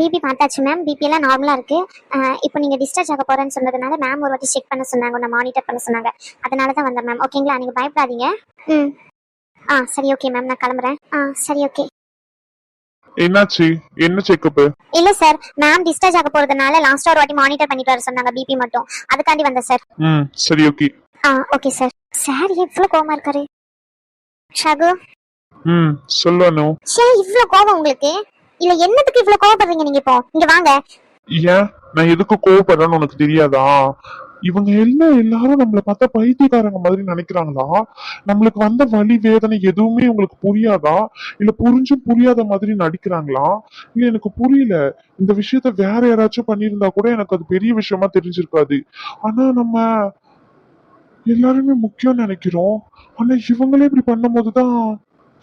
BP பார்த்தாச்சு ma'am. BP எல்லாம் நார்மலா இருக்கு. இப்போ நீங்க டிஸ்சார்ஜ் ஆக போறேன்னு சொன்னதுனால மேம் ஒரு வாட்டி செக் பண்ண சொன்னாங்க, உன்னை மானிட்டர் பண்ண சொன்னாங்க. அதனால தான் வந்தேன் மேம். ஓகேங்களா, நீங்க பயப்படாதீங்க. ம். சரி ஓகே மேம், நான் கிளம்புறேன். சரி ஓகே. என்னாச்சு? என்ன செக்கப்? இல்ல சார், மேம் டிஸ்சார்ஜ் ஆக போறதுனால லாஸ்டா ஒரு வாட்டி மானிட்டர் பண்ணிட்டு வர சொன்னாங்க, பிபி மட்டும். அதுக்காண்டி வந்தேன் சார். சரி ஓகே. Okay sir. சார் இவ்வளவு கோவமா இருக்காரு? ஷகு. சொல்லனு. சே, இவ்வளவு கோவம் உங்களுக்கு? இல்ல என்னத்துக்கு இவ்வளவு கோவப்படுறீங்க நீங்க? இப்போ இங்க வாங்க. ஏன் நான் எதுக்கு கோவப்படுறேன்னு உனக்கு தெரியாதா? இவங்க எல்லாரும் நம்மள பார்த்தா பைத்தியக்காரங்க மாதிரி நினைக்கிறாங்களா? நம்மளுக்கு வந்த வலி வேதனை எதுவுமே உங்களுக்கு புரியாதா? இல்ல புரிஞ்சும் புரியாத மாதிரி நடிக்கிறாங்களா? இல்ல எனக்கு புரியல. இந்த விஷயத்த வேற யாராச்சும் பண்ணியிருந்தா கூட எனக்கு அது பெரிய விஷயமா தெரிஞ்சிருக்காது. ஆனா நம்ம எல்லாருமே முக்கியம் நினைக்கிறோம். ஆனா இவங்களே இப்படி பண்ணும் போதுதான்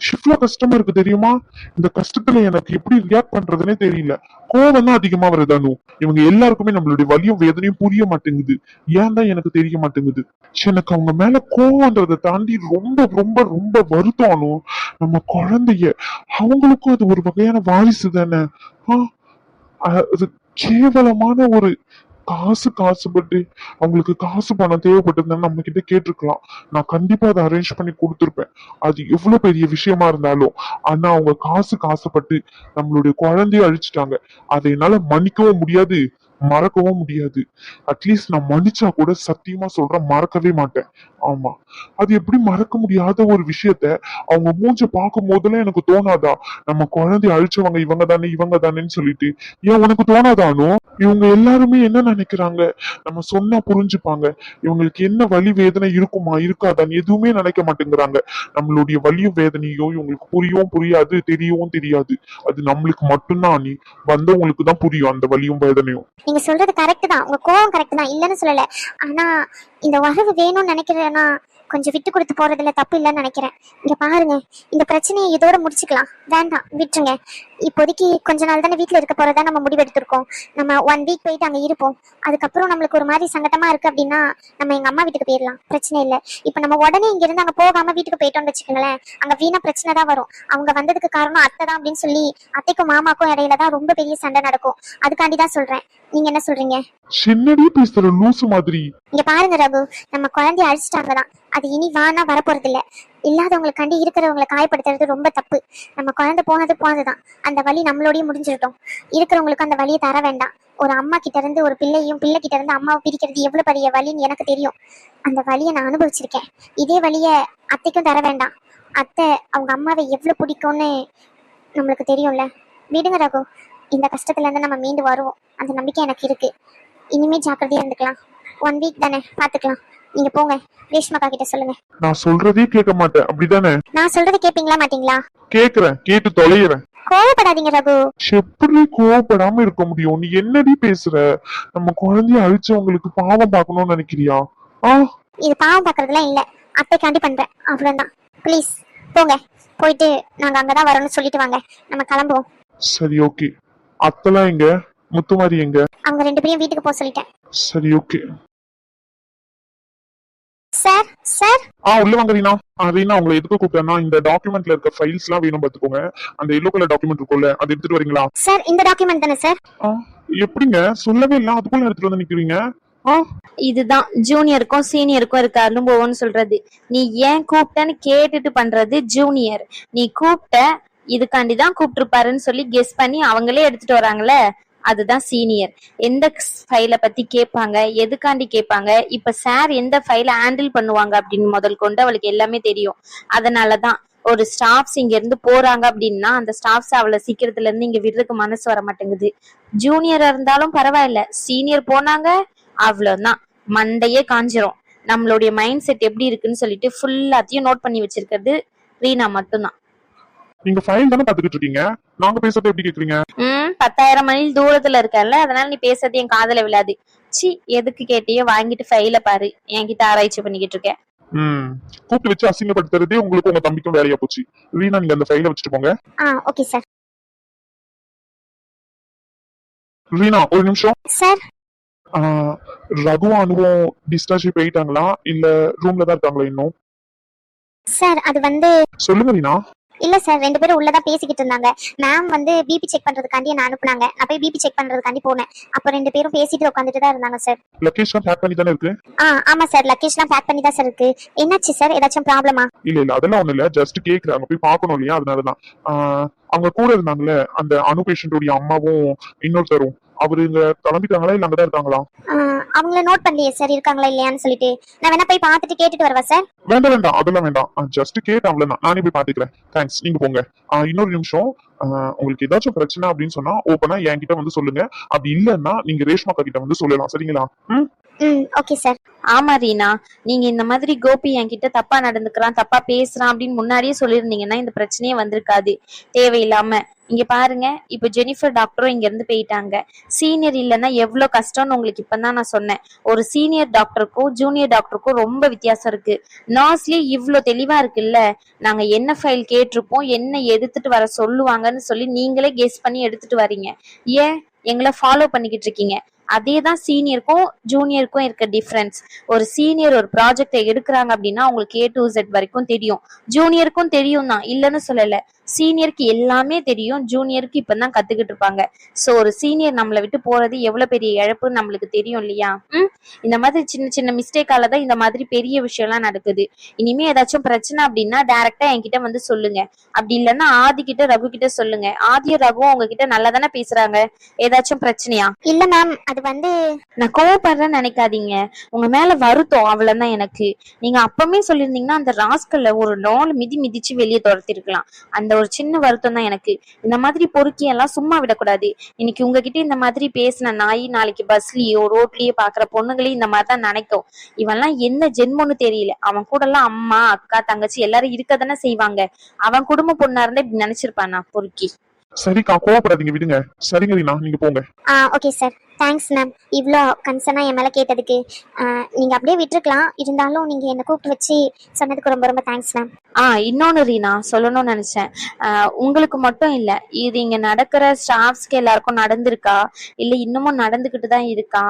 இவ்வளவு கஷ்டமா இருக்கு தெரியுமா? இந்த கஷ்டத்துல எனக்கு எப்படி ரியாக்ட் பண்றதுன்னே தெரியல. கோவம் தான் அதிகமா வருதானு. இவங்க எல்லாருக்குமே நம்மளுடைய வலியும் வேதனையும் புரிய மாட்டேங்குது. ஏன் தான் எனக்கு தெரிய மாட்டேங்குது. எனக்கு அவங்க மேல கோவம்ன்றதை தாண்டி ரொம்ப ரொம்ப ரொம்ப வருத்தம். நம்ம குழந்தைய, அவங்களுக்கும் அது ஒரு வகையான வாரிசு தானே. அது கேவலமான ஒரு காசுபட்டு அவங்களுக்கு காசு பணம் தேவைப்பட்டிருந்தா நம்ம கிட்ட கேட்டிருக்கலாம். நான் கண்டிப்பா அதை அரேஞ்ச் பண்ணி கொடுத்துருப்பேன். அது எவ்வளவு பெரிய விஷயமா இருந்தாலும். ஆனா அவங்க காசுப்பட்டு நம்மளுடைய குழந்தைய அழிச்சிட்டாங்க. அதை என்னால மன்னிக்கவும் முடியாது, மறக்கவும் முடியாது. அட்லீஸ்ட் நான் மன்னிச்சா கூட சத்தியமா சொல்றேன், மறக்கவே மாட்டேன். ஆமா, அது எப்படி மறக்க முடியாத ஒரு விஷயத்த அவங்க மூஞ்ச பார்க்கும் போதெல்லாம் எனக்கு தோணாதா, நம்ம குழந்தைய அழிச்சவங்க இவங்க தானேன்னு சொல்லிட்டு? ஏன் உனக்கு தோணாதானோ? இவங்க எல்லாருமே என்ன நினைக்கிறாங்க, நம்ம சொன்னா புரிஞ்சுப்பாங்க, இவங்களுக்கு என்ன வலி வேதனை இருக்குமா இருக்காதான்னு எதுவுமே நினைக்க மாட்டேங்கிறாங்க. நம்மளுடைய வலியும் வேதனையோ இவங்களுக்கு புரியவும் புரியாது, தெரியவும் தெரியாது. அது நம்மளுக்கு மட்டும்தான், நீ வந்தவங்களுக்கு தான் புரியும் அந்த வலியும் வேதனையும். நீங்க சொல்றது கரெக்ட் தான், உங்க கோவம் கரெக்ட் தான், இல்லன்னு சொல்லல. ஆனா இந்த உறவு வேணும்னு நினைக்கிறேன்னா கொஞ்சம் விட்டு கொடுத்து போறதுல தப்பு இல்லைன்னு நினைக்கிறேன். இங்க பாருங்க, இந்த பிரச்சனையை இதோட முடிச்சுக்கலாம். வேண்டாம், விட்டுருங்க. இப்போதைக்கு கொஞ்ச நாள் தானே வீட்டுல இருக்க போறதா நம்ம முடிவெடுத்திருக்கோம். நம்ம 1 வீக் போயிட்டு அங்க இருப்போம். அதுக்கப்புறம் நம்மளுக்கு ஒரு மாதிரி சங்கடமா இருக்கு அப்படின்னா நம்ம எங்க அம்மா வீட்டுக்கு போயிடலாம், பிரச்சனை இல்லை. இப்ப நம்ம உடனே இங்க இருந்து அங்க போகாம வீட்டுக்கு போயிட்டோம்னு வச்சுக்கோங்களேன், அங்க வீணா பிரச்சனை தான் வரும். அவங்க வந்ததுக்கு காரணம் அத்தை தான் அப்படின்னு சொல்லி அத்தைக்கும் மாமாக்கும் இடையில தான் ரொம்ப பெரிய சண்டை நடக்கும். அதுக்காண்டிதான் சொல்றேன். நீங்க என்ன சொல்றீங்க? சின்னடி பேசுற லூசு மாதிரி. இங்க பாருங்க ரகு, நம்ம குழந்தைய அழிச்சிட்டாங்கதான். அது இனி வானா வரப்போறது இல்ல. இல்லாதவங்களுக்காண்டி இருக்கிறவங்களை காயப்படுத்துறது ரொம்ப தப்பு. நம்ம குழந்தை போனதுதான். அந்த வலி நம்மளோடய முடிஞ்சிருட்டோம். இருக்கிறவங்களுக்கு அந்த வலியை தர வேண்டாம். ஒரு அம்மா கிட்ட இருந்து ஒரு பிள்ளையும், பிள்ளை கிட்ட இருந்து அம்மாவை பிரிக்கிறது எவ்வளவு பெரிய வலின்னு எனக்கு தெரியும். அந்த வலியை நான் அனுபவிச்சிருக்கேன். இதே வலியை அத்தைக்கும் தர வேண்டாம். அத்தை அவங்க அம்மாவை எவ்வளவு பிடிக்கும்னு நம்மளுக்கு தெரியும்ல. விடுங்க ரகு, இந்த கஷ்டத்துல இருந்து நம்ம மீண்டு வருவோம். அந்த நம்பிக்கை எனக்கு இருக்கு. இனிமே ஜாக்கிரதையா இருந்துக்கலாம். 1 வீக் தானே, பாத்துக்கலாம். நீங்க போங்க, ரேஷ்மாக்கா கிட்ட சொல்லுங்க. நான் சொல்றதே கேட்க மாட்டேன், அப்படிதானே? நான் சொல்றது கேப்பீங்களா மாட்டீங்களா? கேக்குறேன், கேட்டு தொலைகிறேன். கோவப்படாதீங்க ரகு. எப்படி கோவப்படாம இருக்க முடியும்? நீ என்னடி பேசுற? நம்ம குழந்தைய அழிச்சவங்களுக்கு பாவம் பார்க்கணும்னு நினைக்கிறியா? இது பாவம் பாக்குறதுலாம் இல்ல, அத்தைக்காண்டி பண்றேன், அவ்வளவுதான். ப்ளீஸ் போங்க, போயிட்டு நாங்க அங்கதான் வரோம்னு சொல்லிட்டு வாங்க, நம்ம கிளம்புவோம். சரி ஓகே. அத்தெல்லாம் எங்க? முத்துமாரி எங்க? அவங்க 2 பேரையும் வீட்டுக்கு போக சொல்லிட்டேன். சரி ஓகே. சார் சார் உள்ள வாங்க ரீனா. ரீனா, உங்களை எதுக்கு கூப்பிட்டேன்னா, இந்த டாக்குமெண்ட்ல இருக்க ஃபைல்ஸ் எல்லாம் வேணும் பாத்துக்கோங்க. அந்த எல்லோ கலர் டாக்குமெண்ட் இருக்கும்ல, அதை எடுத்துட்டு வரீங்களா? சார் இந்த டாக்குமெண்ட் தானே சார்? எப்படிங்க சொல்லவே இல்ல, அதுக்குள்ள எடுத்துட்டு வந்து நிக்கிறீங்க? இதுதான் ஜூனியருக்கும் சீனியருக்கும் இருக்க அனுபவம்னு சொல்றது. நீ ஏன் கூப்பிட்டன்னு கேட்டுட்டு பண்றது ஜூனியர். நீ கூப்பிட்ட இதுக்காண்டிதான் கூப்பிட்டுருப்பாருன்னு சொல்லி கெஸ் பண்ணி அவங்களே எடுத்துட்டு வராங்களே, அதுதான் சீனியர். எந்த ஃபைலை பத்தி கேட்பாங்க, எதுக்காண்டி கேட்பாங்க, இப்ப சார் எந்த ஃபைலை ஹேண்டில் பண்ணுவாங்க அப்படின்னு முதல் கொண்டு அவளுக்கு எல்லாமே தெரியும். அதனாலதான் ஒரு ஸ்டாஃப்ஸ் இங்க இருந்து போறாங்க அப்படின்னா அந்த ஸ்டாஃப்ஸ் அவளை சீக்கிரத்துல இருந்து இங்க விடுறதுக்கு மனசு வர மாட்டேங்குது. ஜூனியரா இருந்தாலும் பரவாயில்ல, சீனியர் போனாங்க அவ்வளவுதான், மண்டையே காஞ்சிரும். நம்மளுடைய மைண்ட் செட் எப்படி இருக்குன்னு சொல்லிட்டு ஃபுல்லாத்தையும் நோட் பண்ணி வச்சிருக்கிறது ரீனா மட்டும்தான். நீங்க ஃபைல் தானே பாத்துக்கிட்டு இருக்கீங்க, நாங்க பேசுறத எப்படி கேக்குறீங்க? 10,000 மைல் தூரத்துல இருக்கல, அதனால நீ பேசுறது என் காதுல விழாது. சி, எதுக்கு கேட்டியோ வாங்கிட்டு ஃபைல பாரு, என்கிட்ட ஆராய்ச்சி பண்ணிக்கிட்டு இருக்கேன். கூப்பிட்டு வச்சு அசிங்கப்படுத்துறதே உங்களுக்கு உங்க தம்பிக்கும் வேலையா போச்சு. ரீனா, நீங்க அந்த ஃபைலை வச்சுட்டு போங்க. Okay sir. ரீனா ஒரு நிமிஷம் சார். ரகு அனுபவம் டிஸ்சார்ஜ் போயிட்டாங்களா இல்ல ரூம்ல தான் இருக்காங்களா இன்னும்? சார் அது வந்து சொல்லுங்க ரீனா. இல்ல சார், 2 பேரும் உள்ளதான் பேசிக்கிட்டு இருந்தாங்க. மேம் வந்து பிபி செக் பண்றதுக்காண்டி என்ன அனுப்புனாங்க. நான் போய் பிபி செக் பண்றதுக்காண்டி போனேன். அப்ப 2 பேரும் பேசிட்டு உட்காந்துட்டு தான் இருந்தாங்க சார். லக்கேஜ்லாம் பேக் பண்ணி தானே இருக்கு? ஆமா சார், லக்கேஜ்லாம் பேக் பண்ணி தான் சார் இருக்கு. என்னாச்சு சார், ஏதாச்சும் ப்ராப்ளமா? இல்ல அதெல்லாம் ஒண்ணு இல்ல, ஜஸ்ட் கேக்குறாங்க, போய் பார்க்கணும் இல்லையா, அதனாலதான். அவங்க கூட இருந்தாங்களே அந்த அனு பேஷண்டோடைய அம்மாவும் இன்னொருத்தரும், அவரு இங்க கிளம்பிட்டாங்களா இல்ல அங்கதான் இருக்காங்களா? அவங்கள நோட் பண்ணலையே சார், இருக்காங்களா இல்லையான்னு சொல்லிட்டு. நான் வேணா போய் பார்த்துட்டு கேட்டுட்டு வரவா சார்? வேண்டாம் அதெல்லாம் வேண்டாம், ஜஸ்ட் கேட்டாங்களே, நானே போய் பாத்துக்கிறேன். தேங்க்ஸ், நீங்க போங்க. இன்னொரு நிமிஷம், உங்களுக்கு ஏதாச்சும் பிரச்சனை அப்படின்னு சொன்னா ஓப்பனா என்கிட்ட வந்து சொல்லுங்க. அப்படி இல்லன்னா நீங்க ரேஷ்மா அக்கா கிட்ட வந்து சொல்லலாம், சரிங்களா? Okay sir. ஆமா ரீனா, நீங்க இந்த மாதிரி கோபி என்கிட்ட தப்பா நடந்துக்கிறான், தப்பா பேசுறான் அப்படின்னு முன்னாடியே சொல்லியிருந்தீங்கன்னா இந்த பிரச்சனையே வந்திருக்காது தேவையில்லாம. இங்க பாருங்க, இப்ப ஜெனிஃபர் டாக்டரும் இங்க இருந்து போயிட்டாங்க. சீனியர் இல்லைன்னா எவ்வளவு கஷ்டம்னு உங்களுக்கு இப்பதான் நான் சொன்னேன். ஒரு சீனியர் டாக்டருக்கும் ஜூனியர் டாக்டருக்கும் ரொம்ப வித்தியாசம் இருக்கு. நர்ஸ்லயே இவ்வளவு தெளிவா இருக்குல்ல, நாங்க என்ன ஃபைல் கேட்டிருப்போம், என்ன எடுத்துட்டு வர சொல்லுவாங்கன்னு சொல்லி நீங்களே கெஸ் பண்ணி எடுத்துட்டு வரீங்க. ஏன் எங்களை ஃபாலோ பண்ணிக்கிட்டு இருக்கீங்க? அதேதான் சீனியருக்கும் ஜூனியருக்கும் இருக்க டிஃபரன்ஸ். ஒரு சீனியர் ஒரு ப்ராஜெக்டை எடுக்கிறாங்க அப்படின்னா அவங்களுக்கு A to Z வரைக்கும் தெரியும். ஜூனியருக்கும் தெரியும் தான், இல்லைன்னு சொல்லல. சீனியருக்கு எல்லாமே தெரியும், ஜூனியருக்கு இப்பதான் கத்துக்கிட்டு இருப்பாங்க. சோ ஒரு சீனியர் நம்மளை விட்டு போறது எவ்வளவு பெரிய இழப்புன்னு நம்மளுக்கு தெரியும் இல்லையா? இந்த மாதிரி சின்ன சின்ன மிஸ்டேக்கால தான் இந்த மாதிரி பெரிய விஷயம்லாம் நடக்குது. இனிமே ஏதாச்சும் பிரச்சனை அப்படின்னா டைரக்டா என்கிட்ட வந்து சொல்லுங்க. அப்படி இல்லைன்னா ஆதி கிட்ட, ரகு கிட்ட சொல்லுங்க. ஆதியும் ரகுவும் உங்ககிட்ட நல்லா தானே பேசுறாங்க. ஏதாச்சும் பிரச்சனையா? இல்ல மேம், அது வந்து நான் கோவப்படுறேன்னு நினைக்காதீங்க, உங்க மேல வருத்தம் அவ்வளவுதான் எனக்கு. நீங்க அப்பவே சொல்லியிருந்தீங்கன்னா அந்த ராஸ்கல்ல ஒரு 4 மிதி மிதிச்சு வெளியே துரத்திருக்கலாம். அந்த ஒரு சின்ன வருத்தம் தான் எனக்கு. இந்த மாதிரி பொறுக்கி எல்லாம் சும்மா விடக்கூடாது. இன்னைக்கு உங்ககிட்ட இந்த மாதிரி பேசின நாய் நாளைக்கு பஸ்லயோ ரோட்லயே பாக்குற பொண்ணுங்களையும் இந்த மாதிரிதான் நினைக்கும். இவன்லாம் என்ன ஜென்மம்னு தெரியல. அவன் கூட எல்லாம் அம்மா அக்கா தங்கச்சி எல்லாரும் இருக்கதானே செய்வாங்க. அவன் குடும்ப பொண்ணா இருந்தா இப்படி நினைச்சிருப்பானா பொறுக்கி? சரிக்கா, கோவப்படாதீங்க, விடுங்க. சரிங்க ரீனா, நீங்க போங்க. Okay sir, thanks ma'am. இவ்வளோ கன்சர்னா என் மேலே கேட்டதுக்கு. நீங்கள் அப்படியே விட்டுருக்கலாம், இருந்தாலும் நீங்கள் என்னை கூப்பிட்டு வச்சு சொன்னதுக்கு ரொம்ப ரொம்ப தேங்க்ஸ் மேம். இன்னொன்னு ரீனா சொல்லணும்னு நினைச்சேன். உங்களுக்கு மட்டும் இல்ல, இது இங்க நடக்கிற ஸ்டாஃப்ஸ்க்கு எல்லாருக்கும் நடந்திருக்கா இல்ல இன்னமும் நடந்துகிட்டு தான் இருக்கா?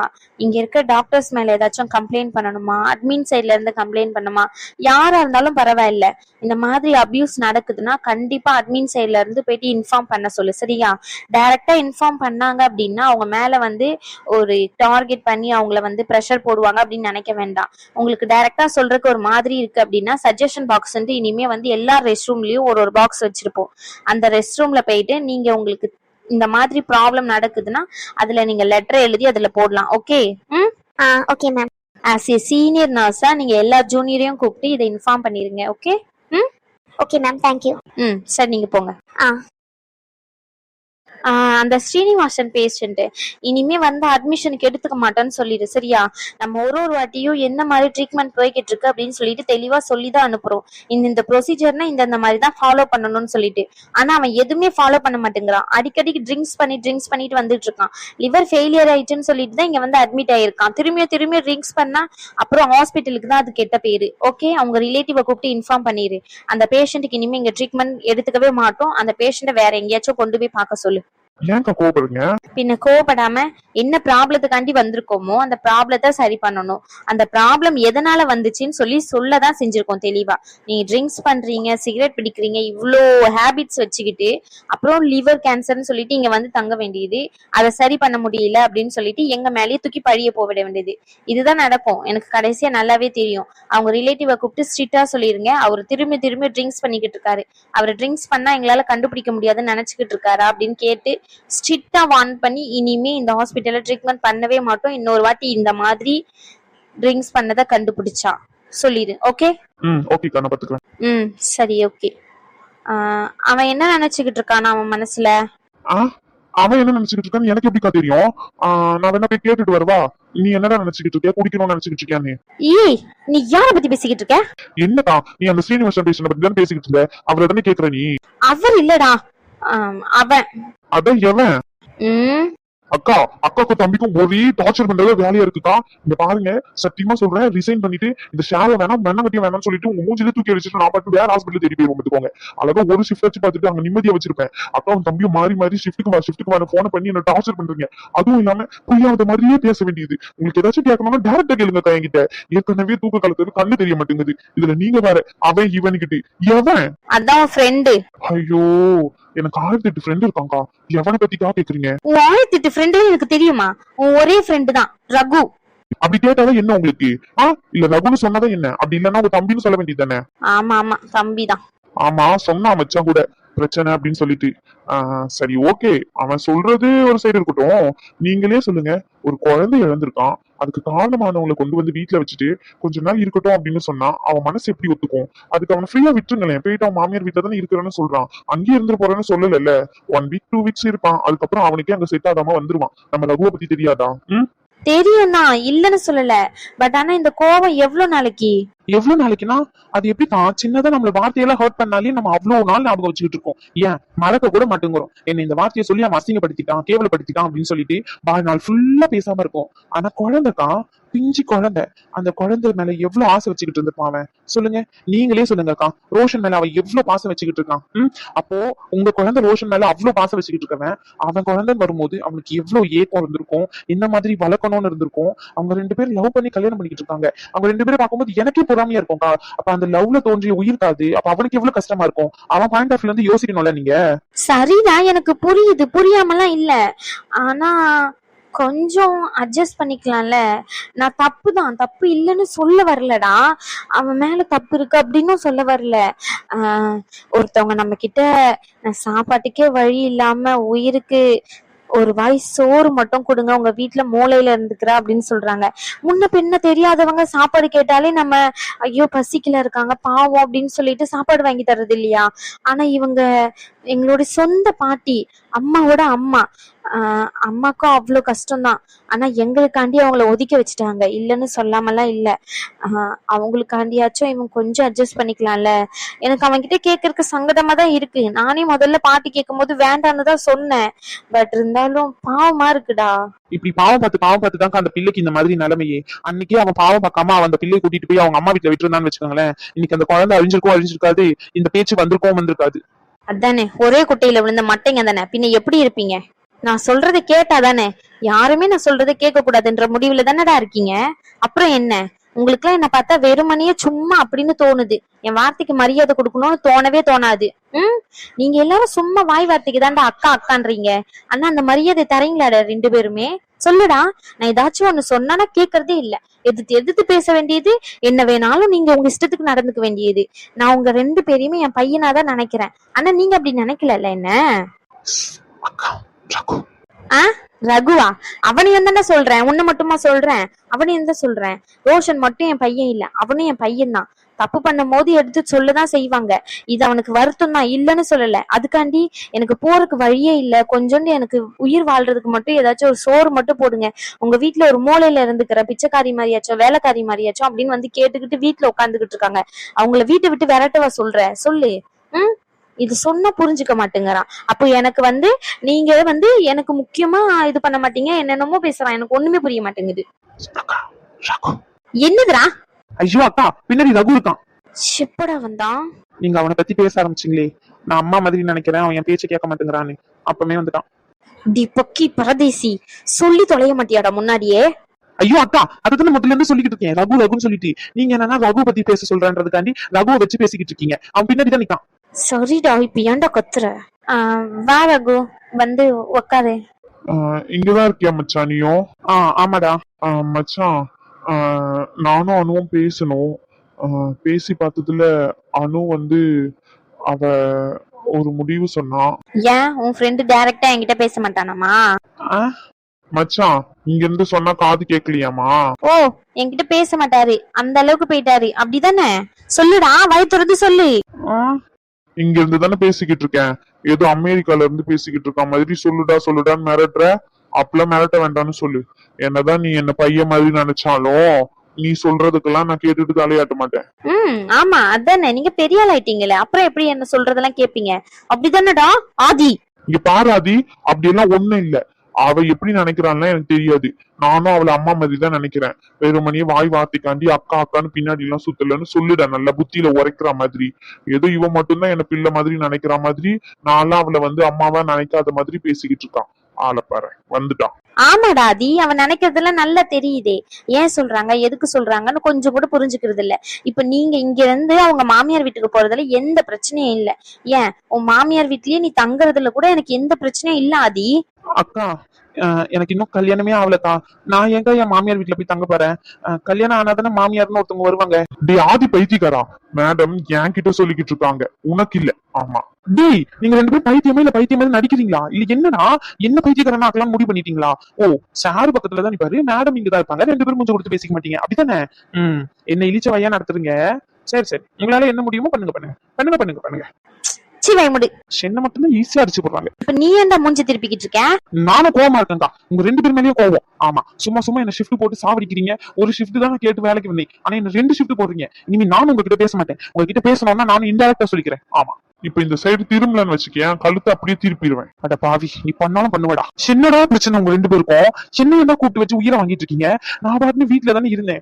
இங்க இருக்க டாக்டர்ஸ் மேல ஏதாச்சும் கம்ப்ளைண்ட் பண்ணணுமா? அட்மின் சைட்ல இருந்து கம்ப்ளைண்ட் பண்ணுமா? யாரா இருந்தாலும் பரவாயில்ல, இந்த மாதிரி அபியூஸ் நடக்குதுன்னா கண்டிப்பா அட்மின் சைட்ல இருந்து போயிட்டு இன்ஃபார்ம் பண்ண சொல்லு, சரியா? டைரக்டா இன்ஃபார்ம் பண்ணாங்க அப்படின்னா அவங்க மேல வந்து ஒரு டார்கெட் பண்ணி அவங்கள வந்து ப்ரெஷர் போடுவாங்க அப்படின்னு நினைக்க வேண்டாம். உங்களுக்கு டைரக்டா சொல்றதுக்கு ஒரு மாதிரி இருக்கு அப்படின்னா சஜஷன் பாக்ஸ் வந்து இனிமே வந்து எல்லா ரெஸ்ட் ரூம்லயும் ஒரு பாக்ஸ் வச்சிருப்போம். அந்த ரெஸ்ட் ரூம்ல போயிட்டு நீங்க உங்களுக்கு இந்த மாதிரி ப்ராப்ளம் நடக்குதுன்னா அதுல நீங்க லெட்டர் எழுதி அதுல போடலாம். Okay? Okay ma'am. As a senior நர்ஸா நீங்க எல்லா ஜூனியரையும் கூப்பிட்டு இதை இன்ஃபார்ம் பண்ணிருங்க. ஓகே? Okay ma'am, thank you. சரி, நீங்க போங்க. அந்த ஸ்ரீனிவாசன் பேஷண்ட் இனிமே வந்து அட்மிஷனுக்கு எடுத்துக்க மாட்டேன்னு சொல்லிடு, சரியா? நம்ம ஒரு வாட்டியும் என்ன மாதிரி ட்ரீட்மெண்ட் போய்கிட்டு இருக்கு அப்படின்னு சொல்லிட்டு தெளிவா சொல்லிதான் அனுப்புறோம். இந்த ப்ரொசீஜர்னா இந்த மாதிரி தான் ஃபாலோ பண்ணணும்னு சொல்லிட்டு. ஆனா அவன் எதுவுமே ஃபாலோ பண்ண மாட்டேங்கிறான். அடிக்கடிக்கு ட்ரிங்க்ஸ் பண்ணிட்டு வந்துட்டு இருக்கான். லிவர் ஃபெயிலியர் ஆயிடுச்சுன்னு சொல்லிட்டு தான் இங்க வந்து அட்மிட் ஆயிருக்கான். திரும்பியும் ட்ரிங்க்ஸ் பண்ணா அப்புறம் ஹாஸ்பிட்டலுக்கு தான் அது கெட்ட பேரு. ஓகே, அவங்க ரிலேட்டிவை கூப்பிட்டு இன்ஃபார்ம் பண்ணிரு. அந்த பேஷண்ட்டுக்கு இனிமே இங்க ட்ரீட்மெண்ட் எடுத்துக்கவே மாட்டோம். அந்த பேஷண்ட்டை வேற எங்கேயாச்சும் கொண்டு போய் பார்க்க சொல்லு. ஏன்க்கா கோவப்படுறீங்க? பின்ன கோவப்படாம என்ன ப்ராப்ளத்துக்காண்டி வந்திருக்கோமோ அந்த ப்ராப்ளத்தை சரி பண்ணணும். அந்த ப்ராப்ளம் எதனால வந்துச்சுன்னு சொல்லதான் செஞ்சிருக்கோம் தெளிவா. நீங்க ட்ரிங்க்ஸ் பண்றீங்க, சிகரெட் பிடிக்கிறீங்க, இவ்வளோ ஹேபிட்ஸ் வச்சுக்கிட்டு அப்புறம் லிவர் கேன்சர்னு சொல்லிட்டு இங்க வந்து தங்க வேண்டியது, அதை சரி பண்ண முடியல அப்படின்னு சொல்லிட்டு எங்க மேலேயே தூக்கி பழிய போவிட வேண்டியது. இதுதான் நடக்கும். எனக்கு கடைசியா நல்லாவே தெரியும். அவங்க ரிலேட்டிவை கூப்பிட்டு ஸ்ட்ரிக்டா சொல்லிருங்க, அவர் திரும்பி ட்ரிங்க்ஸ் பண்ணிக்கிட்டு இருக்காரு, அவர் ட்ரிங்க்ஸ் பண்ணா எங்களால கண்டுபிடிக்க முடியாதுன்னு நினைச்சுக்கிட்டு இருக்காரா அப்படின்னு கேட்டு ஸ்ட்ரிக்டா வார்ன் பண்ணி இனிமே இந்த ஹாஸ்பிட்டல்ல ட்ரீட்மெண்ட் பண்ணவே மாட்டோம். இன்னொரு வாட்டி இந்த மாதிரி ட்ரிங்க்ஸ் பண்ணதை கண்டுபிடிச்சா சொல்லிடு. ஓகே? ஓகேக்கா, நான் பாத்துக்கிறேன். சரி, ஓகே. அவன் என்ன நினைச்சுக்கிட்டு இருக்கானா அவன் மனசுல? அவன் என்ன நினைச்சுக்கிட்டு இருக்கான்னு எனக்கு எப்படிக்கா தெரியும்? நான் வேணா போய் கேட்டுட்டு வருவா. நீ என்னடா நினைச்சுக்கிட்டு இருக்க? குடிக்கணும்னு நினைச்சுக்கிட்டு இருக்கியா? நீ யார பத்தி பேசிக்கிட்டு இருக்க? என்னக்கா, நீ அந்த ஸ்ரீனிவாசன் பேஷண்ட் பத்தி தானே பேசிக்கிட்டு இருந்த? அவரை தானே கேக்குற நீ? அவர் இல்லடா, அவன். அதான் எவன்? அக்கா அக்காக்கும் தம்பிக்கும் ஒரே டார்ச்சர் பண்றது வேலையா இருக்குக்கா. இங்க பாருங்க, சத்தியமா சொல்றேன், ரிசைன் பண்ணிட்டு இந்த ஷேரை வேணாம் மென்னகட்டியும் வேணாம்னு சொல்லிட்டு உங்க மூஞ்சில தூக்கி வச்சுட்டு நான் பாட்டு வேற ஹாஸ்பிட்டல் தேடி போய் வந்துக்கோங்க. அழகா ஒரு ஷிஃப்ட் வச்சு பார்த்துட்டு அங்க நிம்மதியா வச்சிருப்பேன். அக்காவும் தம்பியும் மாறி மாறி ஷிஃப்ட்டுக்கு வர போன பண்ணி என்ன டார்ச்சர் பண்றீங்க. அதுவும் இல்லாம புரியாத மாதிரியே பேச வேண்டியது. உங்களுக்கு ஏதாச்சும் கேட்கணும்னா டேரக்டா கேளுங்க என்கிட்ட. ஏற்கனவே தூக்க காலத்துக்கு கண்ணு தெரிய மாட்டேங்குது, இதுல நீங்க வேற அவன் இவனுக்கிட்டு. எவன்? அதான் ஃப்ரெண்டு. ஐயோ, எனக்கு 1008 ஃப்ரெண்ட் இருக்காங்கக்கா. எவனை பத்திக்கா கேக்குறீங்க? உன் 1008 ஃப்ரெண்டு எனக்கு தெரியுமா? உன் ஒரே ஃப்ரெண்டு தான் ரகு. அப்படி கேட்டாதான் என்ன உங்களுக்கு? இல்ல ரகுன்னு சொன்னதான் என்ன? அப்படி இல்லன்னா உங்க தம்பின்னு சொல்ல வேண்டியது தானே? ஆமா ஆமா, தம்பி தான். ஆமா, சொன்னா மச்சான் கூட பிரச்சனை அப்படின்னு சொல்லிட்டு. சரி ஓகே, அவன் சொல்றது ஒரு சைடு இருக்கட்டும். நீங்களே சொல்லுங்க, ஒரு குழந்தை இழந்திருக்கான், அதுக்கு காரணமானவங்களை கொண்டு வந்து வீட்டுல வச்சுட்டு கொஞ்ச நாள் இருக்கட்டும் அப்படின்னு சொன்னா அவன் மனசு எப்படி ஒத்துக்கும்? அதுக்கு அவனை ஃப்ரீயா விட்டுருங்களேன். போயிட்டு அவன் மாமியார் வீட்டுல தானே இருக்கிறான்னு சொல்றான், அங்கேயே இருந்துட்டு போறேன்னு சொல்லல. 1 வீக் 2 வீக்ஸ் இருப்பான், அதுக்கப்புறம் அவனுக்கே அங்க செட் ஆகாம வந்துருவான். நம்ம ரகுவை பத்தி தெரியாதா? தெரியும் தான், இல்லன்னு சொல்லல. பட் ஆனா இந்த கோவம் எவ்வளவு நாளைக்கு? எவ்வளவு நாளைக்குன்னா அது எப்படிதான் சின்னதா நம்மள வார்த்தையெல்லாம் ஹர்ட் பண்ணாலே நம்ம அவ்வளவு நாள் ஞாபகம் வச்சுக்கிட்டு இருக்கோம். ஏன் மறக்க கூட மாட்டேங்கிறோம். என்ன இந்த வார்த்தையை சொல்லி அவன் அசிங்கப்படுத்திட்டான், கேவலப்படுத்திட்டான் அப்படின்னு சொல்லிட்டு வாழ்நாள் ஃபுல்லா பேசாம இருக்கும். ஆனா குழந்தைக்கா, பிஞ்சு குழந்தை, அந்த குழந்தை மேல எவ்வளவு ஆசை வச்சுக்கிட்டு இருந்திருப்பான் அவன். சொல்லுங்க, நீங்களே சொல்லுங்கக்கா. ரோஷன் மேல அவன் எவ்வளவு பாசம் வச்சுக்கிட்டு இருக்கான். அப்போ உங்க குழந்தை ரோஷன் மேல அவ்வளவு பாசம் வச்சுக்கிட்டு இருக்கவன், அவன் குழந்தை வரும்போது அவனுக்கு எவ்வளவு ஏக்கம் இருந்திருக்கும், இந்த மாதிரி வளர்க்கணும்னு இருந்திருக்கும். அவங்க 2 பேரும் லவ் பண்ணி கல்யாணம் பண்ணிக்கிட்டு இருக்காங்க. அவங்க 2 பேரும் பார்க்கும்போது எனக்கே பொறாமையா இருக்கும்க்கா. அப்ப அந்த லவ்ல தோன்றிய உயிர்க்காது, அப்ப அவனுக்கு எவ்வளவு கஷ்டமா இருக்கும். அவன் பாயிண்ட் ஆஃப் வியூல இருந்து யோசிக்கணும்ல நீங்க. சரிதான், எனக்கு புரியுது, புரியாமலாம் இல்ல. ஆனா கொஞ்சம் அட்ஜஸ்ட் பண்ணிக்கலாம்ல. நான் தப்பு இல்லைன்னு சொல்ல வரலடா. அவன் மேல தப்பு இருக்கு அப்படின்னு சொல்ல வரல. ஒருத்தவங்க நம்ம கிட்ட சாப்பாட்டுக்கே வழி இல்லாம உயிருக்கு ஒரு வாய் சோறு மட்டும் கொடுங்க, உங்க வீட்டுல மூளையில இருந்துக்கிற அப்படின்னு சொல்றாங்க. முன்ன பின்ன தெரியாதவங்க சாப்பாடு கேட்டாலே நம்ம ஐயோ பசிக்கல இருக்காங்க பாவம் அப்படின்னு சொல்லிட்டு சாப்பாடு வாங்கி தர்றது இல்லையா? ஆனா இவங்க எங்களோட சொந்த பாட்டி, அம்மாவோட அம்மா. அம்மாக்கும் அவ்வளவு கஷ்டம்தான். ஆனா எங்களுக்காண்டி அவங்கள ஒதுக்கி வச்சுட்டாங்க, இல்லைன்னு சொல்லாமலாம் இல்ல. அவங்களுக்காண்டியாச்சும் இவன் கொஞ்சம் அட்ஜஸ்ட் பண்ணிக்கலாம்ல. எனக்கு அவன்கிட்ட கேட்கறதுக்கு சங்கடமா தான் இருக்கு. நானே முதல்ல பாட்டி கேட்கும் போது வேண்டான்னு தான் சொன்னேன். பட் இருந்தாலும் பாவமா இருக்குடா. இப்படி பாவம் பார்த்து தான் அந்த பிள்ளைக்கு இந்த மாதிரி நிலைமையே. அன்னைக்கே அவன் பாவம் பார்க்காம அவன் அந்த பிள்ளையை கூட்டிட்டு போய் அவங்க அம்மா வீட்டுல விட்டுருந்தான்னு வச்சுக்கோங்களேன், இன்னைக்கு அந்த குழந்தை அழிஞ்சிருக்காது, இந்த பேச்சு வந்திருக்காது. அதானே, ஒரே குட்டையில விழுந்த மட்டைங்க தானே, பின்ன எப்படி இருப்பீங்க? நான் சொல்றதை கேட்டாதானே. யாருமே நான் சொல்றதை கேட்க கூடாதுன்ற முடிவுல தானடா இருக்கீங்க. அப்புறம் என்ன, உங்களுக்கு எல்லாம் என்ன பார்த்தா வெறுமனையே சும்மா அப்படின்னு தோணுது. என் வார்த்தைக்கு மரியாதை கொடுக்கணும்னு தோணவே தோணாது. நீங்க எல்லாரும் சும்மா வாய் வார்த்தைக்கு தான்டா அக்கா அக்கான்றீங்க. ஆனா அந்த மரியாதை தரீங்களாடா 2 பேருமே? சொல்லுடா. நான் ஏதாச்சும் ஒண்ணு சொன்னா கேட்கறதே இல்ல. எதிர்த்து பேச வேண்டியது, என்ன வேணாலும் நீங்க உங்க இஷ்டத்துக்கு நடந்துக்க வேண்டியது. நான் உங்க 2 பேரையுமே என் பையனாதான் நினைக்கிறேன். ஆனா நீங்க அப்படி நினைக்கல என்ன? ரகுவா? அவனையும் தானே சொல்றேன், உன்ன மட்டுமா சொல்றேன்? அவனையும் தான் சொல்றேன். ரோஷன் மட்டும் என் பையன் இல்ல, அவனும் என் பையன் தான். தப்பு பண்ணும் போது எடுத்து சொல்லதான் செய்வாங்க. இது அவனுக்கு வருத்தம் தான், இல்லன்னு சொல்லல. அதுக்காண்டி எனக்கு போறதுக்கு வழியே இல்ல, கொஞ்சோண்டு எனக்கு உயிர் வாழ்றதுக்கு மட்டும் ஏதாச்சும் ஒரு சோறு மட்டும் போடுங்க, உங்க வீட்டுல ஒரு மூலையில இருந்துக்கிற பிச்சைக்காரி மாதிரியாச்சும் வேலைக்காரி மாதிரியாச்சும் அப்படின்னு வந்து கேட்டுக்கிட்டு வீட்டுல உட்காந்துக்கிட்டு இருக்காங்க. அவங்கள வீட்டை விட்டு விரட்டவா சொல்ற? சொல்லு. இது சொன்னா புரிஞ்சுக்க மாட்டேங்கிறான். அப்போ எனக்கு நீங்க எனக்கு முக்கியமா இது பண்ண மாட்டீங்க, என்னென்னமோ பேசுறான். எனக்கு ஒண்ணுமே புரிய மாட்டேங்குது. என்னதுடா? ஐயோ அக்கா, பின்னாடி ரகு இருக்கான். எப்படா வந்தான்? நீங்க அவனை பத்தி பேச ஆரம்பிச்சிங்களே, நான் அம்மா மாதிரி நினைக்கிறேன், அவன் என் பேச்சு கேட்க மாட்டேங்கிறான்னு அப்பமே வந்துட்டான். டி பக்கி பரதேசி, சொல்லி தொலைய மாட்டியாடா முன்னாடியே? ஐயோ அக்கா, அதுக்கு முதல்ல இருந்து சொல்லிக்கிட்டு இருக்கேன் ரகுன்னு சொல்லிட்டு. நீங்க என்னன்னா ரகு பத்தி பேச சொல்றன்றதுக்காண்டி ரகுவை வச்சு பேசிக்கிட்டு இருக்கீங்க. அவன் பின்னாடி தான் நிக்கான். சரிடா, இப்ப ஏன்டா கத்துற? வா ரகு, வந்து உக்காரு. இங்கதான் இருக்கியா மச்சான் நீயும்? ஆமாடா. மச்சான், நானும் அனுவும் பேசணும். பேசி பார்த்ததுல அனு அவ ஒரு முடிவு சொன்னா. ஏன் உன் ஃப்ரெண்டு டைரக்டா என்கிட்ட பேச மாட்டானாமா? மச்சான், இங்க இருந்து சொன்னா காது கேட்கலையாமா? ஓ, என்கிட்ட பேச மாட்டாரு, அந்த அளவுக்கு போயிட்டாரு அப்படிதானே? சொல்லுடா, வாய் திறந்து சொல்லு. இங்க இருந்து தானே பேசிக்கிட்டு இருக்கேன், ஏதோ அமெரிக்கால இருந்து பேசிக்கிட்டு இருக்க மாதிரி சொல்லுடான்னு மிரட்டுற. அப்பெல்லாம் மிரட்ட வேண்டாம்னு சொல்லு. என்னதான் நீ என்ன பையன் மாதிரி நினைச்சாலும் நீ சொல்றதுக்கெல்லாம் நான் கேட்டுட்டு தலையாட்ட மாட்டேன். ஆமா, அதானே, நீங்க பெரிய ஆள் ஆயிட்டீங்களே, அப்புறம் எப்படி என்ன சொல்றதெல்லாம் கேப்பீங்க? அப்படிதானடா ஆதி? இங்க பாரு ஆதி, அப்படி எல்லாம் ஒண்ணும் இல்ல. அவ எப்படி நினைக்கிறான்னா எனக்கு தெரியாது. நானும் அவளை அம்மா மாதிரி தான் நினைக்கிறேன். வெறுமனே வாய் வார்த்தைக்காண்டி அக்கா அக்கான்னு பின்னாடி எல்லாம் சுத்தலன்னு சொல்லுட, நல்ல புத்தியில உரைக்கிற மாதிரி. ஏதோ இவ மட்டும்தான் என்ன பிள்ளை மாதிரி நினைக்கிற மாதிரி, நான்லாம் அவளை வந்து அம்மாவா நினைக்காத மாதிரி பேசிக்கிட்டு இருக்கான். ஆளை பாரு வந்துட்டான். ஆமாடா ஆதி, அவன் நினைக்கிறதுல நல்லா தெரியுதே. ஏன் சொல்றாங்க, எதுக்கு சொல்றாங்கன்னு கொஞ்சம் கூட புரிஞ்சுக்கிறது இல்ல. இப்ப நீங்க இங்க இருந்து அவங்க மாமியார் வீட்டுக்கு போறதுல எந்த பிரச்சனையும் இல்ல. ஏன் உன் மாமியார் வீட்லயே நீ தங்குறதுல கூட எனக்கு எந்த பிரச்சனையும் இல்ல ஆதி. அக்கா எனக்கு இன்னும் கல்யாணமே ஆகலக்கா. நான் எங்க என் மாமியார் வீட்டுல போய் தங்க போறேன்? கல்யாணம் ஆனாதானே மாமியார்னு ஒருத்தவங்க வருவாங்க. டேய் ஆதி பைத்தியக்காரா, மேடம் என்கிட்ட சொல்லிக்கிட்டு இருக்காங்க, உனக்கு இல்ல. ஆமா டேய், நீங்க ரெண்டு பேரும் பைத்தியமே இல்ல பைத்தியமே நடிக்கிறீங்களா? இல்ல என்னன்னா என்ன பைத்தியக்காரனா ஆக்கலாம் முடிவு பண்ணிட்டீங்களா? ஓ, சாரு பக்கத்துல தான் நிப்பாரு, மேடம் இங்கதான் இருப்பாங்க, ரெண்டு பேரும் மூஞ்ச கொடுத்து பேசிக்க மாட்டீங்க அப்படித்தானே? என்ன இழிச்ச வையா நடத்துறீங்க. சரி சரி, உங்களால என்ன முடியுமோ பண்ணுங்க பண்ணுங்க பண்ணுங்க பண்ணுங்க பண்ணுங்க. சிவை முடி. என்ன மட்டும்தான் ஈஸியா அடிச்சு போடுறாங்க. இப்ப நீ ஏன்டா மூஞ்சி திருப்பிக்கிட்டு இருக்க? நானும் கோவமா இருக்கேன்க்கா, உங்க ரெண்டு பேர் மேலயும் கோவம். ஆமா, சும்மா சும்மா என்ன ஷிஃப்ட் போட்டு சாவடிக்கிறீங்க. ஒரு ஷிஃப்ட் தான் நான் கேட்டு வேலைக்கு வந்தேன், ஆனா என்ன 2 ஷிஃப்ட் போடுறீங்க. இனிமே நானும் உங்ககிட்ட பேச மாட்டேன். உங்ககிட்ட பேசணும்னா நானும் இன்டெரக்டா சொல்லிக்கிறேன். ஆமா, இப்ப இந்த சைடு திரும்பலன்னு வச்சுக்கேன், கழுத்தை அப்படியே திருப்பிடுவேன். அட பாவி, நீ பண்ணாலும் பண்ணுவடா. என்னடா பிரச்சனை உங்க ரெண்டு பேருக்கும்? என்ன என்ன கூப்பிட்டு வச்சு உயிரை வாங்கிட்டு இருக்கீங்க? நான் பாட்டுன்னு வீட்டுல தானே இருந்தேன்.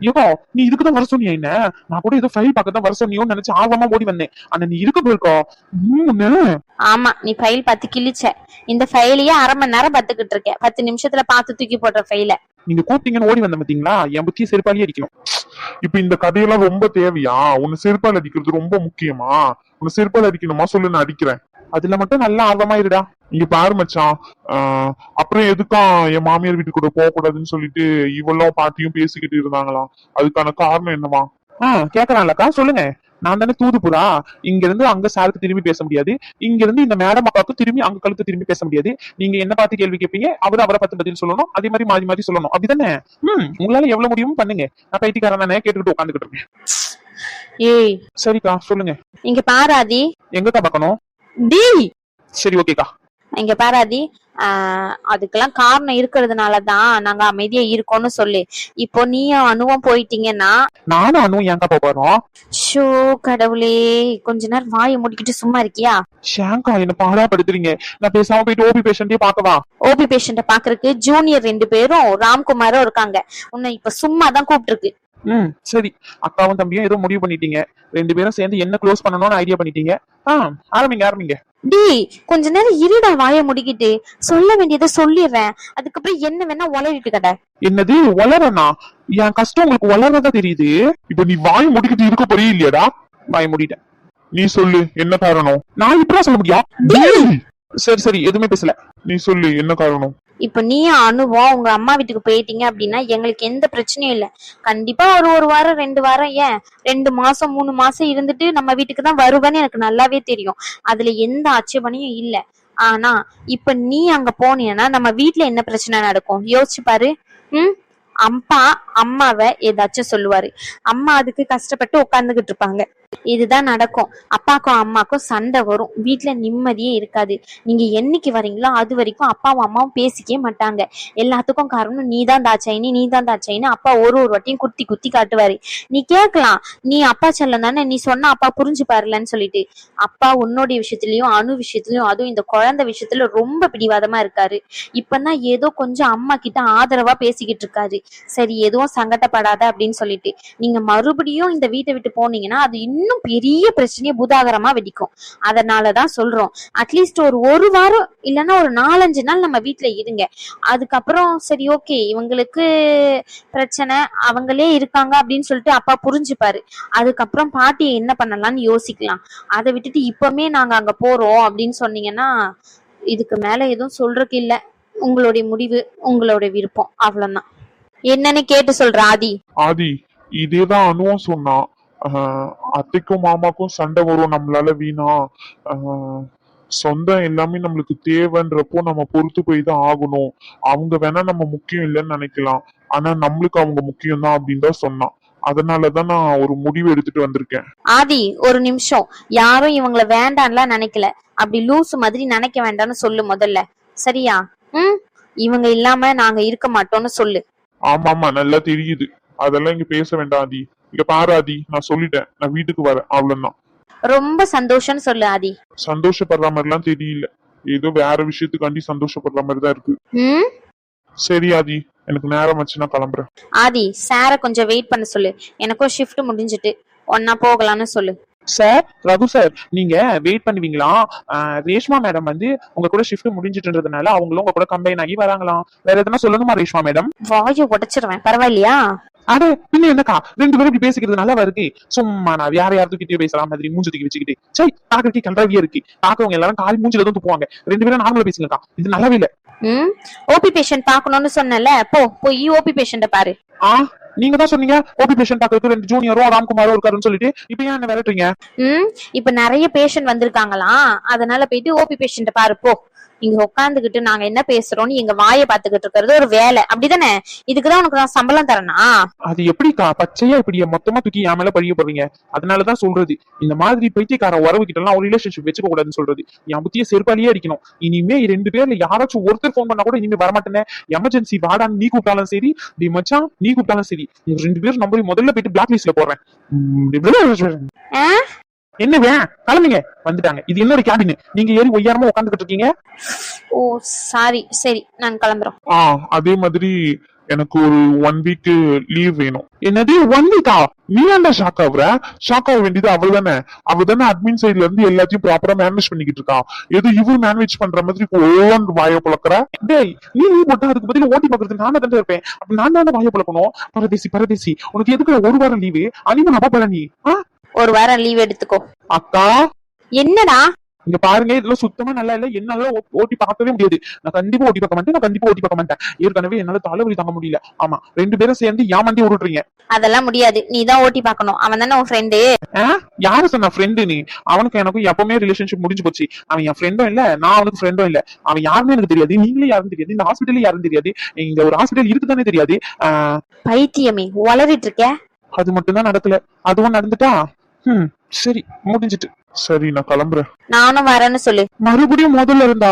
ஏகோ நீ இதுக்குதான் வர சொன்னியா? என்ன நான் கூட ஏதோ ஃபைல் பக்கத்தான் வர சொன்னியோன்னு நினைச்சு ஆர்வமா ஓடி வந்தேன். ஆனா நீ இருக்க போயிருக்கோ. ஆமா, நீ ஃபைல் பார்த்து கிழிச்ச. இந்த ஃபைலையே 1/2 மணி நேரம் பார்த்துக்கிட்டு இருக்கேன். 10 நிமிஷத்துல பார்த்து தூக்கி போடுற ஃபைல. நீங்க கூப்பிட்டீங்கன்னு ஓடி வந்த பாத்தீங்களா? என் புத்திய செருப்பாலேயே அடிக்கணும். இப்ப இந்த கதையெல்லாம் ரொம்ப தேவையா? உன்னை செருப்பால் அடிக்கிறது ரொம்ப முக்கியமா? உன்னை செருப்பால் அடிக்கணுமா சொல்லு, நான் அடிக்கிறேன். அதுல மட்டும் நல்லா ஆர்வமா இருடா. இங்க பாரு மச்சான், அப்புறம் எதுக்கா என் மாமியார் வீட்டுக்கு கூட போக கூடாதுன்னு சொல்லிட்டு இவளும் பாட்டியும் பேசிக்கிட்டு இருந்தாங்களாம். அதுக்கான காரணம் என்னவா? கேக்குறான்லக்கா, சொல்லுங்க. நான் தானே தூதுப்புறா. இங்க இருந்து அங்க சாருக்கு திரும்பி பேச முடியாது, இங்க இருந்து இந்த மேடம் அக்காவுக்கு திரும்பி அங்க கழுத்து திரும்பி பேச முடியாது. நீங்க என்ன பார்த்து கேள்வி கேட்பீங்க, அவரை பார்த்து பதில் சொல்லணும். அதே மாதிரி மாறி மாறி சொல்லணும், அப்படிதானே? உங்களால எவ்வளவு முடியுமோ பண்ணுங்க. நான் பைத்தியக்காரன் தானே கேட்டுக்கிட்டு உட்காந்துக்கிட்டு இருக்கேன். ஏய் சரிக்கா, சொல்லுங்க. இங்க பாராதி. எங்கக்கா பார்க்கணும்? டேய் சரி ஓகேக்கா. இங்க பாராதி, அதுக்கெல்லாம் காரணம் இருக்கிறதுனாலதான் நாங்க அமைதியா இருக்கோம்னு சொல்லு. இப்போ நீயும் அணுவும் போயிட்டீங்கன்னா நானும் அணுவும் ஏங்கா போறோம்? ஷோ கடவுளே, கொஞ்ச நேரம் வாயை முடிக்கிட்டு சும்மா இருக்கியா? ஷாங்கா என்ன பாடா படுத்துறீங்க. நான் பேசாம போயிட்டு ஓபி பேஷண்டே பாக்கவா? ஓபி பேஷண்ட பாக்குறதுக்கு ஜூனியர் 2 பேரும் ராம்குமாரும் இருக்காங்க. உன்னை இப்ப சும்மா தான் கூப்பிட்டு இருக்கு. சரி, அக்காவும் தம்பியும் ஏதோ முடிவு பண்ணிட்டீங்க. 2 பேரும் சேர்ந்து என்ன க்ளோஸ் பண்ணணும்னு ஐடியா பண்ணிட்டீங்க. ஆரம்பிங்க ஆரம்பிங்க. டேய், கொஞ்ச நேரம் இருடா, வாயை முடிக்கிட்டு. சொல்ல வேண்டியதை சொல்லிடுறேன், அதுக்கப்புறம் என்ன வேணா உளறிட்டு கடை. என்னது வளரனா? என் கஷ்டம் உங்களுக்கு வளரதா தெரியுது. இப்ப நீ வாய் முடிக்கிட்டு இருக்க போறீ இல்லையாடா? வாய முடிட்டேன். நீ சொல்லு என்ன காரணம்? நான் இப்படிதான் சொல்ல முடியும்? சரி சரி, எதுவுமே பேசல. நீ சொல்லு என்ன காரணம்? இப்ப நீயும் அணுவும் உங்க அம்மா வீட்டுக்கு போயிட்டீங்க அப்படின்னா எங்களுக்கு எந்த பிரச்சனையும் இல்ல. கண்டிப்பா ஒரு வாரம் 2 வாரம், ஏன் 2 மாசம் 3 மாசம் இருந்துட்டு நம்ம வீட்டுக்கு தான் வருவேன்னு எனக்கு நல்லாவே தெரியும். அதுல எந்த ஆட்சேபனையும் இல்ல. ஆனா இப்ப நீ அங்க போனீங்கன்னா நம்ம வீட்டுல என்ன பிரச்சனை நடக்கும் யோசிச்சு பாரு. அப்பா அம்மாவை ஏதாச்சும் சொல்லுவாரு, அம்மா அதுக்கு கஷ்டப்பட்டு உட்கார்ந்துகிட்டு இருப்பாங்க. இதுதான் நடக்கும். அப்பாக்கும் அம்மாக்கும் சண்டை வரும், வீட்டுல நிம்மதியே இருக்காது. நீங்க என்னைக்கு வரீங்களோ அது வரைக்கும் அப்பாவும் அம்மாவும் பேசிக்கவே மாட்டாங்க. எல்லாத்துக்கும் காரணம் நீதான் தாச்சாயினி, நீதான் தாச்சாயின்னு அப்பா ஒரு வாட்டியும் குத்தி குத்தி காட்டுவாரு. நீ கேட்கலாம், நீ அப்பா செல்லம் தானே, நீ சொன்னா அப்பா புரிஞ்சு பாருலன்னு சொல்லிட்டு. அப்பா உன்னுடைய விஷயத்திலயும் அணு விஷயத்திலயும் அதுவும் இந்த குழந்தை விஷயத்துல ரொம்ப பிடிவாதமா இருக்காரு. இப்பதான் ஏதோ கொஞ்சம் அம்மா கிட்ட ஆதரவா பேசிக்கிட்டு இருக்காரு. சரி, எதுவும் சங்கடப்படாத அப்படின்னு சொல்லிட்டு நீங்க மறுபடியும் இந்த வீட்டை விட்டு போனீங்கன்னா அது இன்னும் பெரிய பிரச்சனையை பூதாகரமா வெடிக்கும். அதனாலதான் சொல்றோம், அட்லீஸ்ட் ஒரு வாரம் இல்லைன்னா ஒரு 4-5 நாள் நம்ம வீட்டுல இருங்க. அதுக்கப்புறம் சரி ஓகே இவங்களுக்கு பிரச்சனை, அவங்களே இருக்காங்க அப்படின்னு சொல்லிட்டு அப்பா புரிஞ்சுப்பாரு. அதுக்கப்புறம் பாட்டியை என்ன பண்ணலாம்னு யோசிக்கலாம். அதை விட்டுட்டு இப்பவுமே நாங்க அங்க போறோம் அப்படின்னு சொன்னீங்கன்னா இதுக்கு மேல எதுவும் சொல்றதுக்கு இல்ல. உங்களுடைய முடிவு, உங்களுடைய விருப்பம், அவ்வளவுதான். என்னன்னு கேட்டு சொல்ற ஆதி. ஆதி இதேதான் அணுவும் சொன்னான். அத்தைக்கும் மாமாக்கும் சண்டை வரும் நம்மளால வீணா. சொந்தம் எல்லாமே நம்மளுக்கு தேவைன்றப்போ நம்ம பொறுத்து போய் தான் ஆகணும். அவங்க வேணா நம்ம முக்கியம் இல்லைன்னு நினைக்கலாம், ஆனா நம்மளுக்கு அவங்க முக்கியம் தான் அப்படின்னு தான் சொன்னான். அதனாலதான் நான் ஒரு முடிவு எடுத்துட்டு வந்திருக்கேன். ஆதி ஒரு நிமிஷம், யாரும் இவங்கள வேண்டான்லாம் நினைக்கல. அப்படி லூசு மாதிரி நினைக்க வேண்டாம்னு சொல்லு முதல்ல, சரியா? இவங்க இல்லாம நாங்க இருக்க மாட்டோம்னு சொல்லு. ஆமா ஆமா, நல்லா தெரியுது. அதெல்லாம் இங்க பேச வேண்டாம் ஆதி. இங்க பாரு ஆதி, நான் சொல்லிட்டேன், நான் வீட்டுக்கு வரேன், அவ்வளவுதான். ரொம்ப சந்தோஷம்னு சொல்லு ஆதி. சந்தோஷப்படுற மாதிரிலாம் தெரியல. ஏதோ வேற விஷயத்துக்காண்டி சந்தோஷப்படுற மாதிரி தான் இருக்கு. ம் சரி ஆதி, எனக்கு நேரம் வச்சு நான் கிளம்புறேன். ஆதி சார கொஞ்சம் வெயிட் பண்ண சொல்லு, எனக்கும் ஷிஃப்ட் முடிஞ்சிட்டு ஒன்னா போகலாம்னு சொல்லு. சார், ரகு சார், நீங்க வெயிட் பண்ணுவீங்களா? ரேஷ்மா மேடம் வந்து உங்க கூட ஷிஃப்ட் முடிஞ்சிட்டுன்றதுனால அவங்களும் உங்க கூட கம்பைன் ஆகி வராங்களாம். வேற எதனா சொல்லணுமா ரேஷ்மா மேடம்? வாயை உடைச்சிருவேன், பரவாயில்லையா? அட பின்ன என்னக்கா, 2 பேரும் இப்படி பேசிக்கிறது நல்லா இருக்கு. சும்மா நான் வேற யார்கிட்டயும் பேசலாம் மாதிரி மூஞ்சி தூக்கி வச்சுக்கிட்டு சரி பாக்குறதுக்கு கண்டாவியா இருக்கு. பாக்குறவங்க எல்லாரும் கால் மூஞ்சில தான் துப்புவாங்க. 2 பேரும் நார்மலா பேசுங்கக்கா, இது நல்லாவே இல்ல. ஓபி பேஷண்ட் பாக்கணும்னு சொன்னல, போய் ஓபி பேஷண்ட பாரு. நீங்க தான் சொன்னீங்க ஓபி பேஷண்ட் பாக்குறதுக்கு 2 ஜூனியரும் ராம்குமாரும் இருக்காருன்னு சொல்லிட்டு, இப்ப ஏன் என்ன விரட்டுறீங்க? இப்ப நிறைய பேஷண்ட் வந்திருக்காங்களாம், அதனால போயிட்டு ஓபி பேஷண்ட பாரு போ. இங்க உட்காந்துக்கிட்டு நாங்க என்ன பேசுறோம்னு எங்க வாயை பாத்துக்கிட்டு இருக்கிறது ஒரு வேலை, அப்படிதானே? இதுக்குதான் உனக்கு நான் சம்பளம் தரேனா? அது எப்படிக்கா பச்சையா இப்படி மொத்தமா தூக்கி என் மேல பழிய போடுறீங்க? அதனாலதான் சொல்றது, இந்த மாதிரி பைத்தியக்கார உறவு கிட்ட எல்லாம் ஒரு ரிலேஷன்ஷிப் வச்சுக்க கூடாதுன்னு சொல்றது. என் புத்திய செருப்பாலேயே அடிக்கணும். இனிமே 2 பேர்ல யாராச்சும் ஒருத்தர் போன் பண்ணா கூட இனிமே வரமாட்டேன்னு. எமர்ஜென்சி வாடான்னு நீ கூப்பிட்டாலும் சரி, டி மச்சான் நீ கூப்பிட்டாலும் சரி, 2 பேரும் நம்பர் முதல்ல போயிட்டு பிளாக் லிஸ்ட்ல போடுறேன். என்னவே கிளம்புங்க, வந்துட்டாங்க. இது என்னோட கேபின், நீங்க ஏறி ஒய்யாரமா உட்காந்துக்கிட்டு இருக்கீங்க. ஓ சாரி, சரி நாங்க கிளம்புறோம். அதே மாதிரி எனக்கு ஒரு 1 வீக் லீவ் வேணும். என்னது 1 வீக்கா? நீ என்ன ஷாக் ஆகுற? ஷாக் ஆக வேண்டியது அவள் தானே அட்மின் சைட்ல இருந்து எல்லாத்தையும் ப்ராப்பரா மேனேஜ் பண்ணிக்கிட்டு இருக்கா. எது இவரு மேனேஜ் பண்ற மாதிரி ஓன் வாய புழக்கிற? டேய், நீ லீவ் போட்டா அதுக்கு பதில் ஓட்டி பாக்குறது நானே தான் இருப்பேன். அப்ப நான் தானே வாய புழக்கணும். பரதேசி உனக்கு எதுக்கு 1 வாரம் லீவு? அனிமன் அப்பா போல நீ 1 வாரம் லீவ் எடுத்துக்கோ. அக்கா என்னடா இங்க பாருங்க, இதெல்லாம் சுத்தமா நல்லா இல்ல. என்னால ஓட்டி பார்க்கவே முடியாது. நான் கண்டிப்பா ஓட்டி பார்க்க மாட்டேன். ஏற்கனவே என்னால தலைவலி தாங்க முடியல. ஆமா, 2 பேரும் சேர்ந்து ஏமாண்டி உருட்டுறீங்க. அதெல்லாம் முடியாது, நீ தான் ஓட்டி பார்க்கணும். அவன் தானே உன் ஃப்ரெண்டு. யாரு சொன்ன ஃப்ரெண்டு? நீ அவனுக்கு எனக்கும் எப்பவுமே ரிலேஷன்ஷிப் முடிஞ்சு போச்சு. அவன் என் ஃப்ரெண்டும் இல்ல, நான் அவனுக்கு ஃப்ரெண்டும் இல்ல. அவன் யாருமே எனக்கு தெரியாது, நீங்களே யாரும் தெரியாது, இந்த ஹாஸ்பிட்டலே யாரும் தெரியாது, இங்க ஒரு ஹாஸ்பிட்டல் இருக்குதானே தெரியாது. பைத்தியமே வளரிட்டு இருக்க. அது மட்டும் தான் நடக்கல, அதுவும் நடந்துட்டா சரி முடிஞ்சிட்டு. சரி நான் கிளம்புறேன். நானும் வரேன்னு சொல்லு. மறுபடியும் முதல்ல இருந்தா